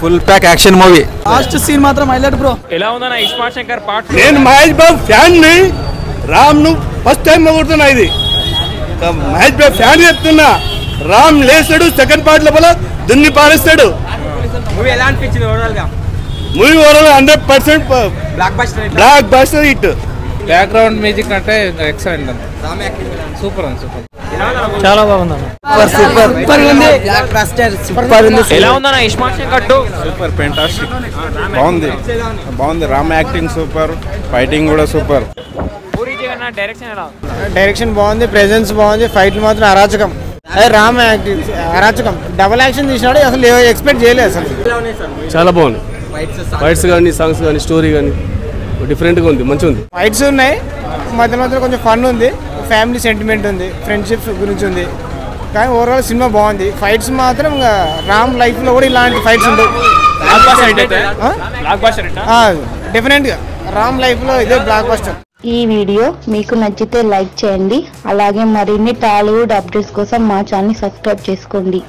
Full pack action movie. Last scene మాత్రం highlight bro. ఎలా ఉందన్న ఇస్మార్ట్ శంకర్ పార్ట్? నేను మహేష్ బాబు ఫ్యాన్ ని, రామ్ ను ఫస్ట్ టైం మొగుడుతున్నా. ఇది మహేష్ బాబు ఫ్యాన్ చెప్తున్నా. రామ్ లేస్తాడు సెకండ్ పార్ట్ లోపల దున్ని పారేస్తాడు. మూవీ ఎలా అనిపించింది ఓవరాల్ గా? Movie overall 100% block buster hit. Background music అంటే ఎక్సలెంట్ అండి. సూపర్ అండి, సూపర్. చాలా బాగుంది. ఎలా ఉందన్న ఇస్మార్ట్ శంకర్ 2? సూపర్, ఫెంటాస్టిక్, బాగుంది. రామ్ యాక్టింగ్ సూపర్, ఫైటింగ్ కూడా సూపర్. పూరి జగన్నాథ్ డైరెక్షన్ ఎలా ఉంది? డైరెక్షన్ బాగుంది, ప్రెజెన్స్ బాగుంది, ఫైట్లు మాత్రం అరాచకం. రామ్ యాక్టింగ్ అరాచకం, డబల్ యాక్షన్ తీసినాడు, అసలు ఎక్స్పెక్ట్ చేయలేదు అసలు. చాలా బాగుంది. ఫైట్స్ కానీ, సాంగ్స్ కానీ, స్టోరీ కానీ డిఫరెంట్గా ఉంది, మంచిగా ఉంది. ఫైట్స్ ఉన్నాయి, మధ్య మధ్యలో కొంచెం ఫన్ ఉంది, ఫ్యామిలీ సెంటిమెంట్ ఉంది, ఫ్రెండ్షిప్ గురించి ఉంది. కానీ ఓవరాల్ సినిమా బాగుంది. ఫైట్స్ మాత్రం రామ్ లైఫ్లో కూడా ఇలాంటి ఫైట్స్ ఉండవు. డెఫినెట్గా రామ్ లైఫ్లో ఇదే బ్లాక్ బస్టర్. ఈ వీడియో మీకు నచ్చితే లైక్ చేయండి. అలాగే మరిన్ని టాలీవుడ్ అప్డేట్స్ కోసం మా ఛానల్ సబ్స్క్రైబ్ చేసుకోండి.